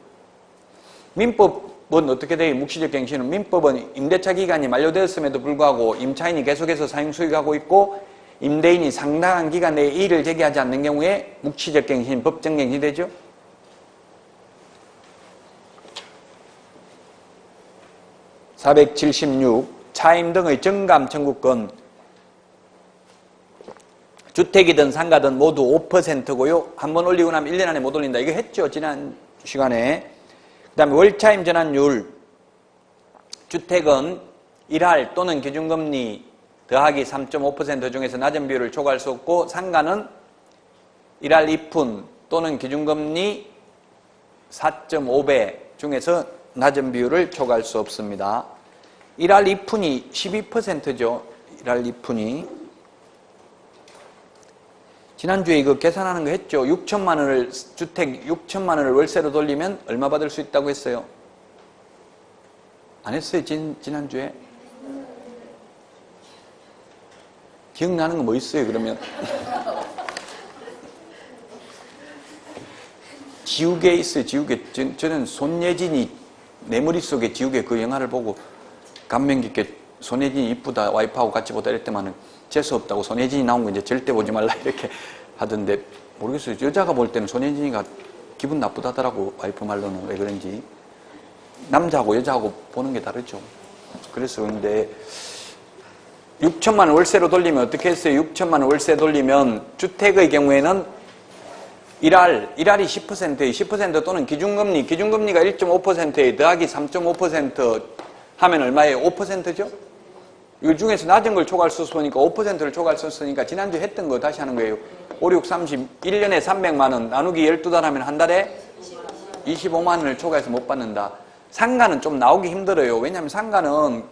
민법은 어떻게 돼요? 묵시적 갱신은 민법은 임대차 기간이 만료되었음에도 불구하고 임차인이 계속해서 사용 수익하고 있고 임대인이 상당한 기간 내에 이의를 제기하지 않는 경우에 묵시적 갱신, 법정 갱신이 되죠. (476) 차임 등의 정감 청구권. 주택이든 상가든 모두 5%고요. 한번 올리고 나면 1년 안에 못 올린다. 이거 했죠, 지난 시간에. 그 다음에 월차임 전환율. 주택은 1할 또는 기준금리 더하기 3.5% 중에서 낮은 비율을 초과할 수 없고 상가는 1할 2푼 또는 기준금리 4.5배 중에서 낮은 비율을 초과할 수 없습니다. 1할 2푼이 12%죠. 1할 2푼이. 지난주에 이거 계산하는 거 했죠. 6천만 원을 주택 6천만 원을 월세로 돌리면 얼마 받을 수 있다고 했어요? 안 했어요? 지난주에? 기억나는 거 뭐 있어요, 그러면? 지우개 있어요, 지우개. 저는 손예진이 내 머릿속에 지우개 그 영화를 보고 감명 깊게 손예진이 이쁘다, 와이프하고 같이 보다 이럴 때만은 재수없다고 손예진이 나온 거 이제 절대 보지 말라 이렇게 하던데 모르겠어요. 여자가 볼 때는 손예진이가 기분 나쁘다더라고, 와이프 말로는. 왜 그런지. 남자하고 여자하고 보는 게 다르죠. 그래서 근데 6천만 원 월세로 돌리면 어떻게 했어요? 6천만 원 월세 돌리면 주택의 경우에는 1할이 10%예요. 10% 또는 기준금리가 1.5%에 더하기 3.5% 하면 얼마예요? 5%죠? 이 중에서 낮은 걸 초과할 수 없으니까 5%를 초과할 수 없으니까 지난주에 했던 거 다시 하는 거예요. 5, 6, 30, 1년에 300만 원 나누기 12달 하면 한 달에 25만 원을 초과해서 못 받는다. 상가는 좀 나오기 힘들어요. 왜냐하면 상가는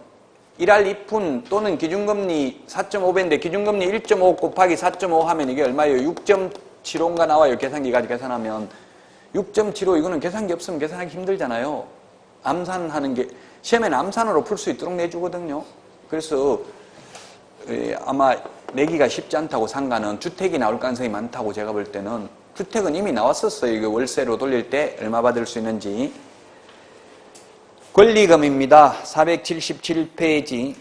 1할 2푼 또는 기준금리 4.5배인데 기준금리 1.5 곱하기 4.5 하면 이게 얼마예요? 6.75인가 나와요. 계산기 가지고 계산하면. 6.75 이거는 계산기 없으면 계산하기 힘들잖아요. 암산하는 게 시험에는 암산으로 풀 수 있도록 내주거든요. 그래서 아마 내기가 쉽지 않다고 상가는 주택이 나올 가능성이 많다고 제가 볼 때는 주택은 이미 나왔었어요. 이거 월세로 돌릴 때 얼마 받을 수 있는지. 권리금입니다. 477페이지.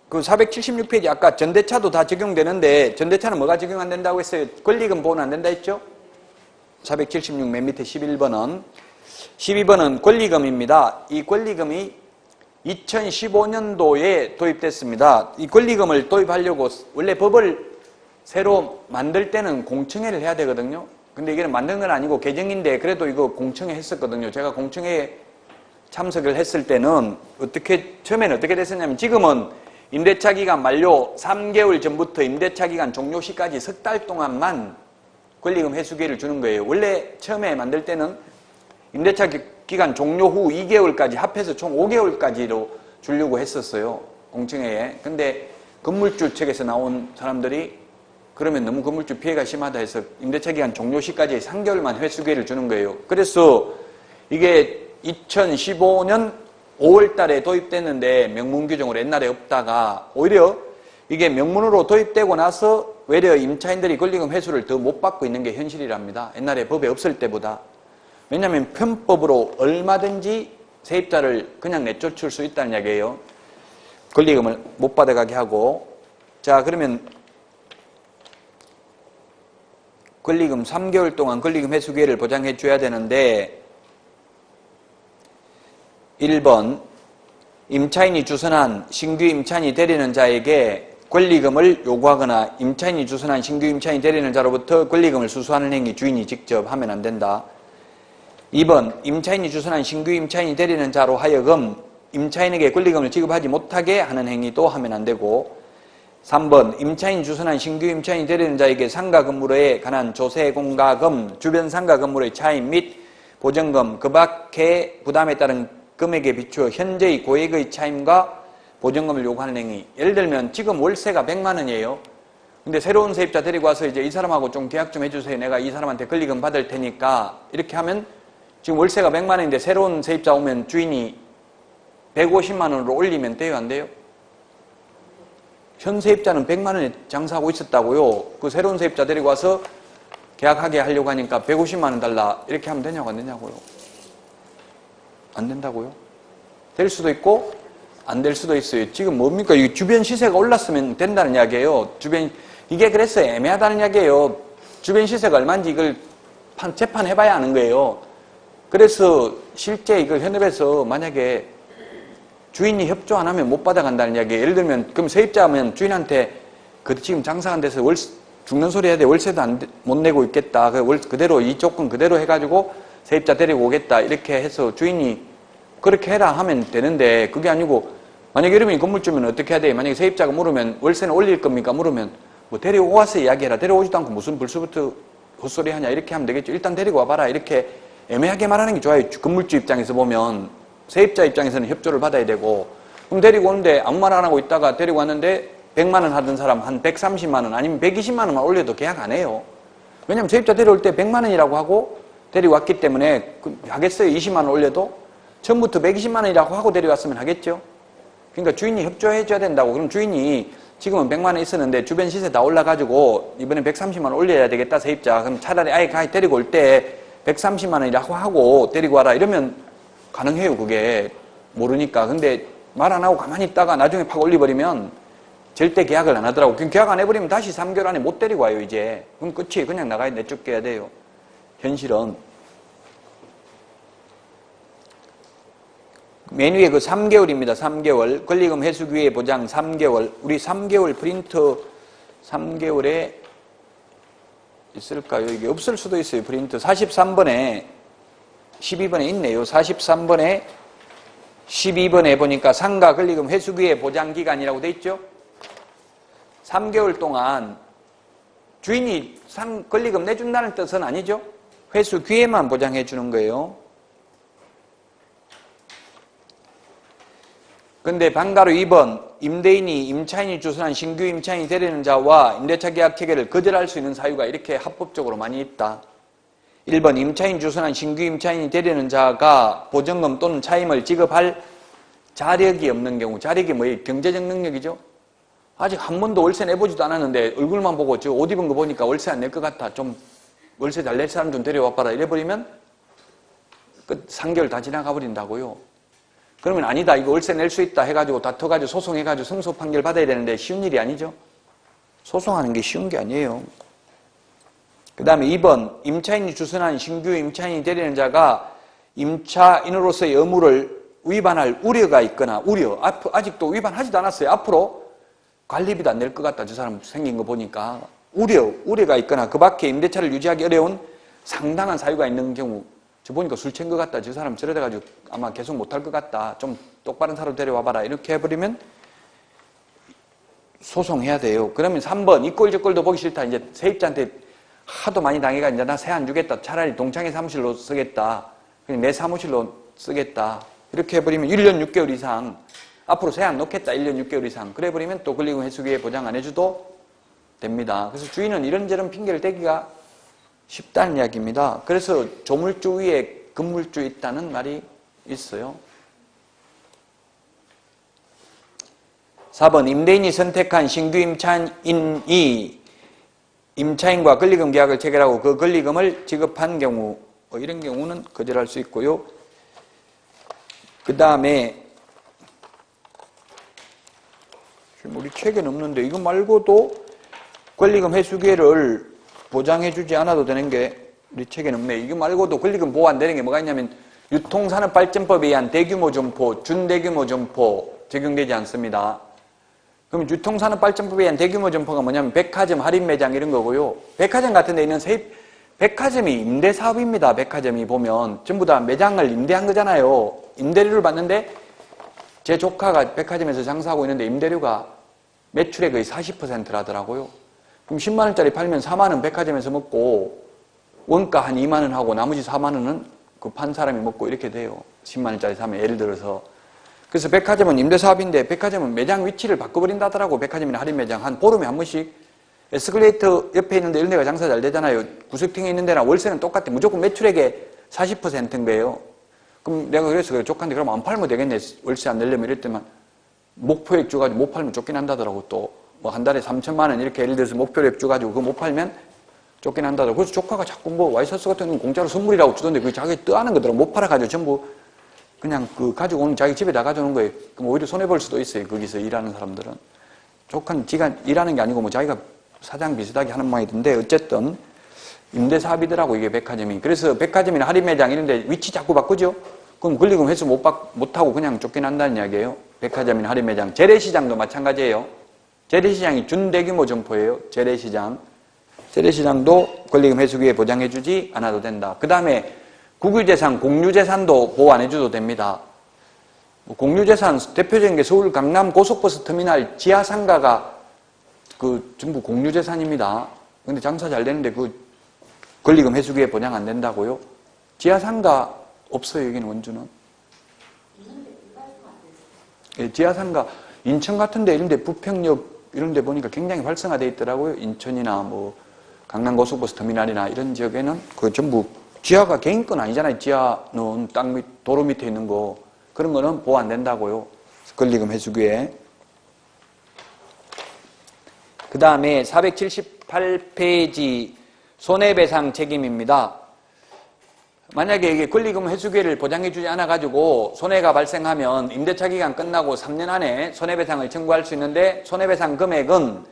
그 476페이지 아까 전대차도 다 적용되는데 전대차는 뭐가 적용 안 된다고 했어요? 권리금 보호는 안 된다 했죠? 476 맨 밑에 11번은 12번은 권리금입니다. 이 권리금이 2015년도에 도입됐습니다. 이 권리금을 도입하려고 원래 법을 새로 만들 때는 공청회를 해야 되거든요. 근데 이게 만든 건 아니고 개정인데 그래도 이거 공청회 했었거든요. 제가 공청회에 참석을 했을 때는 처음에는 어떻게 됐었냐면 지금은 임대차 기간 만료 3개월 전부터 임대차 기간 종료 시까지 석 달 동안만 권리금 회수 기회를 주는 거예요. 원래 처음에 만들 때는 임대차 기간 종료 후 2개월까지 합해서 총 5개월까지로 주려고 했었어요. 공청회에. 근데 건물주 측에서 나온 사람들이 그러면 너무 건물주 피해가 심하다 해서 임대차 기간 종료 시까지 3개월만 회수 기회를 주는 거예요. 그래서 이게 2015년 5월 달에 도입됐는데 명문 규정으로 옛날에 없다가 오히려 이게 명문으로 도입되고 나서 외려 임차인들이 권리금 회수를 더 못 받고 있는 게 현실이랍니다. 옛날에 법에 없을 때보다. 왜냐하면 편법으로 얼마든지 세입자를 그냥 내쫓을 수 있다는 이야기예요. 권리금을 못 받아가게 하고. 자, 그러면 권리금 3개월 동안 권리금 회수 기회를 보장해 줘야 되는데 1번 임차인이 주선한 신규 임차인이 되리는 자에게 권리금을 요구하거나 임차인이 주선한 신규 임차인이 되리는 자로부터 권리금을 수수하는 행위 주인이 직접 하면 안 된다. 2번 임차인이 주선한 신규 임차인이 되리는 자로 하여금 임차인에게 권리금을 지급하지 못하게 하는 행위도 하면 안 되고 3번 임차인이 주선한 신규 임차인이 되리는 자에게 상가 건물에 관한 조세 공가금, 주변 상가 건물의 차임 및 보증금, 그 밖의 부담에 따른 금액에 비추어 현재의 고액의 차임과 보증금을 요구하는 행위. 예를 들면 지금 월세가 100만 원이에요. 근데 새로운 세입자 데리고 와서 이제 이 사람하고 좀 계약 좀 해주세요. 내가 이 사람한테 권리금 받을 테니까. 이렇게 하면 지금 월세가 100만 원인데 새로운 세입자 오면 주인이 150만 원으로 올리면 돼요? 안 돼요? 현 세입자는 100만 원에 장사하고 있었다고요. 그 새로운 세입자 데리고 와서 계약하게 하려고 하니까 150만 원 달라. 이렇게 하면 되냐고 안 되냐고요? 안 된다고요? 될 수도 있고 안 될 수도 있어요. 지금 뭡니까? 이 주변 시세가 올랐으면 된다는 이야기예요. 이게 그래서 애매하다는 이야기예요. 주변 시세가 얼마인지 이걸 재판해봐야 아는 거예요. 그래서 실제 이걸 현업에서 만약에 주인이 협조 안 하면 못 받아간다는 이야기예요. 예를 들면 그럼 세입자면 주인한테 지금 장사한 데서 죽는 소리 해야 돼. 월세도 못 내고 있겠다. 그대로 이 조건 그대로 해가지고 세입자 데리고 오겠다. 이렇게 해서 주인이 그렇게 해라 하면 되는데 그게 아니고 만약에 이러면 건물주면 어떻게 해야 돼? 만약에 세입자가 물으면 월세는 올릴 겁니까? 물으면 뭐 데리고 와서 이야기해라. 데려오지도 않고 무슨 벌써부터 헛소리 하냐. 이렇게 하면 되겠죠. 일단 데리고 와봐라. 이렇게 애매하게 말하는 게 좋아요. 건물주 입장에서 보면 세입자 입장에서는 협조를 받아야 되고 그럼 데리고 오는데 아무 말 안 하고 있다가 데리고 왔는데 100만 원 하던 사람 한 130만 원 아니면 120만 원만 올려도 계약 안 해요. 왜냐면 세입자 데려올 때 100만 원이라고 하고 데리고 왔기 때문에 하겠어요. 20만 원 올려도 처음부터 120만 원이라고 하고 데려왔으면 하겠죠. 그러니까 주인이 협조해 줘야 된다고. 그럼 주인이 지금은 100만 원 있었는데 주변 시세 다 올라가지고 이번에 130만 원 올려야 되겠다 세입자. 그럼 차라리 아예 데리고 올 때 130만 원이라고 하고 데리고 와라. 이러면 가능해요. 그게 모르니까. 근데 말 안 하고 가만히 있다가 나중에 팍 올려버리면 절대 계약을 안 하더라고. 그럼 계약 안 해버리면 다시 3개월 안에 못 데리고 와요. 이제. 그럼 끝이에요. 그냥 나가야 내쫓겨야 돼요. 현실은. 맨 위에 그 3개월입니다. 3개월. 권리금 회수 기회 보장 3개월. 우리 3개월 프린트 3개월에 있을까요? 이게 없을 수도 있어요. 프린트 43번에 12번에 있네요. 43번에 12번에 보니까 상가 권리금 회수 기회 보장 기간이라고 돼 있죠? 3개월 동안 주인이 권리금 내준다는 뜻은 아니죠. 회수 기회만 보장해 주는 거예요. 근데 방가로 2번, 임대인이 임차인이 주선한 신규 임차인이 되려는 자와 임대차 계약 체결을 거절할 수 있는 사유가 이렇게 합법적으로 많이 있다. 1번, 임차인 주선한 신규 임차인이 되려는 자가 보증금 또는 차임을 지급할 자력이 없는 경우, 자력이 뭐예요? 경제적 능력이죠. 아직 한 번도 월세 내보지도 않았는데 얼굴만 보고 저 옷 입은 거 보니까 월세 안 낼 것 같아. 좀 월세 잘 낼 사람 좀 데려와봐라. 이래버리면 끝 3개월 다 지나가 버린다고요. 그러면 아니다. 이거 월세 낼 수 있다 해가지고 다퉈가지고 소송해가지고 승소 판결 받아야 되는데 쉬운 일이 아니죠. 소송하는 게 쉬운 게 아니에요. 그 다음에 2번, 임차인이 주선한 신규 임차인이 되려는 자가 임차인으로서의 의무를 위반할 우려가 있거나 아직도 위반하지도 않았어요. 앞으로 관리비도 안 낼 것 같다. 저 사람 생긴 거 보니까 우려가 있거나 그 밖에 임대차를 유지하기 어려운 상당한 사유가 있는 경우, 저 보니까 술 취한 것 같다. 저 사람 저러다가지고 아마 계속 못할 것 같다. 좀 똑바른 사람 데려와봐라. 이렇게 해버리면 소송해야 돼요. 그러면 3번, 이 꼴 저 꼴도 보기 싫다. 이제 세입자한테 하도 많이 당해가 이제 나 세 안 주겠다. 차라리 동창회 사무실로 쓰겠다. 그냥 내 사무실로 쓰겠다. 이렇게 해버리면 1년 6개월 이상, 앞으로 세 안 놓겠다. 1년 6개월 이상. 그래 버리면 또 권리금 회수기에 보장 안 해줘도 됩니다. 그래서 주인은 이런저런 핑계를 대기가 쉽다는 이야기입니다. 그래서 조물주 위에 건물주 있다는 말이 있어요. 4번, 임대인이 선택한 신규 임차인이 임차인과 권리금 계약을 체결하고 그 권리금을 지급한 경우, 이런 경우는 거절할 수 있고요. 그 다음에 지금 우리 책에는 없는데 이거 말고도 권리금 회수 기회를 보장해주지 않아도 되는 게 우리 책에는 없네. 이거 말고도 권리금 보호 안 되는 게 뭐가 있냐면 유통산업발전법에 의한 대규모 점포, 준대규모 점포 적용되지 않습니다. 그럼 유통산업발전법에 의한 대규모 점포가 뭐냐면 백화점, 할인매장 이런 거고요. 백화점 같은 데 있는 백화점이 임대사업입니다. 백화점이 보면 전부 다 매장을 임대한 거잖아요. 임대료를 받는데 제 조카가 백화점에서 장사하고 있는데 임대료가 매출의 거의 40%라더라고요. 그럼 10만 원짜리 팔면 4만 원 백화점에서 먹고 원가 한 2만 원 하고 나머지 4만 원은 그 판 사람이 먹고 이렇게 돼요. 10만 원짜리 사면 예를 들어서. 그래서 백화점은 임대사업인데 백화점은 매장 위치를 바꿔버린다더라고. 백화점이나 할인매장 한 보름에 한 번씩 에스컬레이터 옆에 있는데 이런 데가 장사 잘 되잖아요. 구석탱이 있는 데나 월세는 똑같아. 무조건 매출액의 40%인 거예요. 그럼 내가 그래서 조카한테 그럼 안 팔면 되겠네. 월세 안 내려면 이럴 때만 목표액 줘가지고 못 팔면 쫓겨난다더라고. 또 뭐 한 달에 3천만 원 이렇게 예를 들어서 목표액 줘가지고 그거 못 팔면 쫓겨난다더라고. 그래서 조카가 자꾸 뭐 와이셔츠 같은 건 공짜로 선물이라고 주던데 그게 자기 떠하는 거더라고. 못 팔아가지고 전부 그냥 그 가지고 오는 자기 집에다 가져오는 거예요. 그럼 오히려 손해볼 수도 있어요. 거기서 일하는 사람들은. 조카는 지가 일하는 게 아니고 뭐 자기가 사장 비슷하게 하는 모양이던데 어쨌든 임대사업이더라고 이게 백화점이. 그래서 백화점이나 할인매장 이런 데 위치 자꾸 바꾸죠. 그럼 권리금 회수 못하고 그냥 쫓겨난다는 이야기예요. 백화점이나 할인매장. 재래시장도 마찬가지예요. 재래시장이 준대규모 점포예요. 재래시장. 재래시장도 권리금 회수기에 보장해주지 않아도 된다. 그 다음에 국유재산, 공유재산도 보호 안 해줘도 됩니다. 공유재산 대표적인 게 서울 강남 고속버스 터미널 지하상가가 그 전부 공유재산입니다. 근데 장사 잘 되는데 그 권리금 회수기에 보장 안 된다고요? 지하상가 없어요. 여기는 원주는. 예, 지하상가 인천 같은 데 이런 데 부평역 이런 데 보니까 굉장히 활성화되어 있더라고요. 인천이나 뭐 강남고속버스 터미널이나 이런 지역에는 그 전부 지하가 개인 건 아니잖아요. 지하는 땅 밑, 도로 밑에 있는 거. 그런 거는 보호 안 된다고요. 권리금 회수기에. 그 다음에 478페이지 손해배상 책임입니다. 만약에 이게 권리금 회수기를 보장해주지 않아가지고 손해가 발생하면 임대차 기간 끝나고 3년 안에 손해배상을 청구할 수 있는데 손해배상 금액은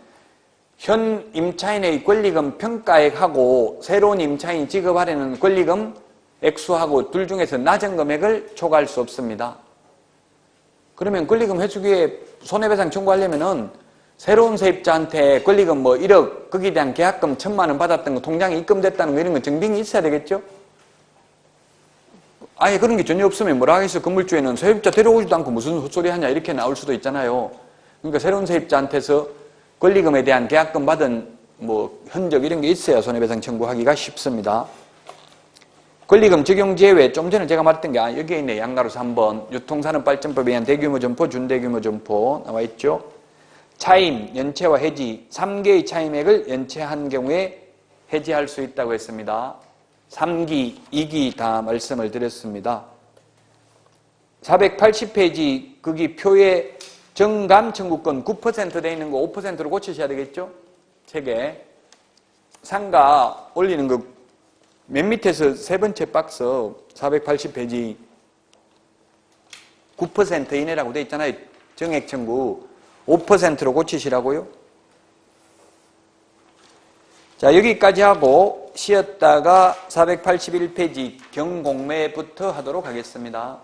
현 임차인의 권리금 평가액하고 새로운 임차인이 지급하려는 권리금 액수하고 둘 중에서 낮은 금액을 초과할 수 없습니다. 그러면 권리금 회수기에 손해배상 청구하려면은 새로운 세입자한테 권리금 뭐 1억, 거기에 대한 계약금 1,000만 원 받았던 거 통장에 입금됐다는 거 이런 거 증빙이 있어야 되겠죠? 아예 그런 게 전혀 없으면 뭐라 하겠어. 건물주에는 세입자 데려오지도 않고 무슨 헛소리 하냐 이렇게 나올 수도 있잖아요. 그러니까 새로운 세입자한테서 권리금에 대한 계약금 받은 흔적 이런 게 있어야 손해배상 청구하기가 쉽습니다. 권리금 적용 제외, 좀 전에 제가 말했던 게 여기에 있네. 양가로서 3번 유통산업발전법에 의한 대규모 점포, 준대규모 점포 나와 있죠. 차임, 연체와 해지, 3개의 차임액을 연체한 경우에 해지할 수 있다고 했습니다. 3기, 2기 다 말씀을 드렸습니다. 480페이지 거기 표에 정감 청구권 9% 돼 있는 거 5%로 고치셔야 되겠죠? 책에 상가 올리는 거 맨 밑에서 세 번째 박스 480페이지 9% 이내라고 돼 있잖아요. 정액 청구 5%로 고치시라고요. 자, 여기까지 하고 쉬었다가 481페이지 경공매부터 하도록 하겠습니다.